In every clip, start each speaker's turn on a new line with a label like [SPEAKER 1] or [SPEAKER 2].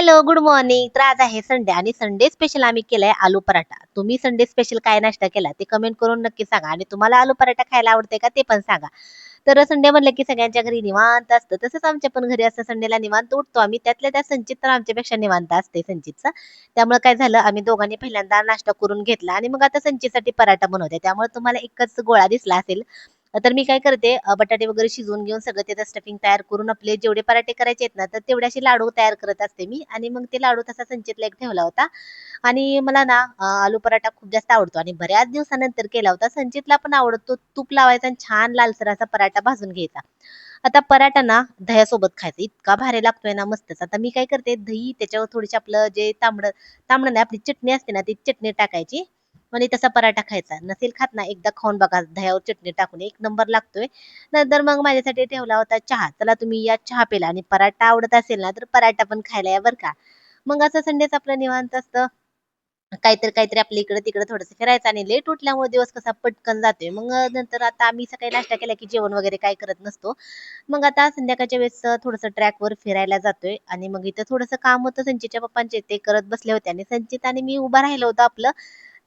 [SPEAKER 1] Hello, good morning. तर आज आहे संडे आणि संडे स्पेशल आम्ही केलाय आलू पराठा. तुम्ही संडे स्पेशल काय नाश्ता केला ते कमेंट करून नक्की सांगा आणि तुम्हाला आलू पराठा खायला आवडते का ते पण सांगा. तर संडे म्हणलं की सगळ्यांच्या घरी निवांत असतं. तसंच आमच्या पण घरी असतं संडेला निवांत उठतो आम्ही. त्यातल्या त्यात संचित तर आमच्यापेक्षा निवांत असते संचितचा. त्यामुळे काय झालं आम्ही दोघांनी पहिल्यांदा नाश्ता करून घेतला आणि मग आता संचितसाठी पराठा बनवते. त्यामुळे तुम्हाला एकच गोळा दिसला असेल. तर मी काय करते बटाटे वगैरे शिजवून घेऊन सगळं त्याचं स्टफिंग तयार करून आपले जेवढे पराठे करायचे आहेत ना तर तेवढे असे लाडू तयार करत असते मी आणि मग ते लाडू तसा संचितला एक ठेवला होता आणि मला ना आलू पराठा खूप जास्त आवडतो आणि बऱ्याच दिवसानंतर केला होता. संचितला पण आवडतो. तूप लावायचा आणि छान लालसर असा पराठा भाजून घ्यायचा. आता पराठा ना दह्यासोबत खायचा इतका भारी लागतोय ना मस्तच. आता मी काय करते दही त्याच्यावर थोडीशी आपलं जे तांबडं तांबडं नाही आपली चटणी असते ना ती चटणी टाकायची आणि तसा पराठा खायचा. नसेल खात ना एकदा खाऊन बघा दह्यावर चटणी टाकून एक नंबर लागतोय. नंतर मग माझ्यासाठी ठेवला होता चहा. चला तुम्ही या चहा पिला आणि पराठा आवडत असेल ना तर पराठा पण खायला या बरं का. मग असं संडेच आपलं निवांत असतं. काहीतरी काहीतरी आपल्या इकडे तिकडे थोडंसं फिरायचं आणि लेट उठल्यामुळे दिवस कसा पटकन जातोय. मग नंतर आता आम्ही सकाळी नाश्ता केला की जेवण वगैरे काही करत नसतो. मग आता संध्याकाळच्या वेळेस थोडंसं ट्रॅकवर फिरायला जातोय आणि मग इथं थोडंसं काम होतं संचितच्या पप्पांचे ते करत बसले होते आणि संचित आणि मी उभा राहिलो होतो आपलं.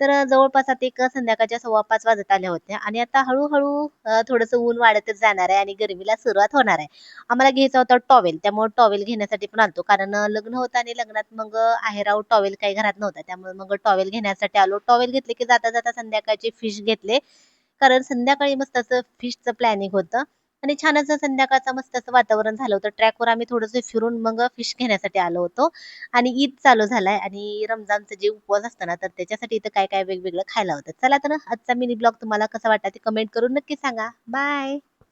[SPEAKER 1] तर जवळपास आता एक संध्याकाळच्या 5:15 वाजत आल्या होत्या आणि आता हळूहळू थोडंसं ऊन वाढतच जाणार आहे आणि गरमीला सुरुवात होणार आहे. आम्हाला घ्यायचा होता टॉवेल त्यामुळे टॉवेल घेण्यासाठी पण आलतो कारण लग्न होतं आणि लग्नात मग आहेराव टॉवेल काही घरात नव्हता त्यामुळे मग टॉवेल घेण्यासाठी आलो. टॉवेल घेतले की जाता जाता संध्याकाळचे फिश घेतले कारण संध्याकाळी मस्त असं फिशचं प्लॅनिंग होतं आणि छान असं संध्याकाळचं मस्त असं वातावरण झालं होतं. ट्रॅकवर आम्ही थोडंसं फिरून मग फिश घेण्यासाठी आलो होतो आणि ईद चालू झालाय आणि रमजानचं जे उपवास असतं ना तर त्याच्यासाठी इथं काय काय वेगवेगळं खायला होतं. चला तर आजचा मिनी ब्लॉग तुम्हाला कसा वाटला ते कमेंट करून नक्की सांगा. बाय.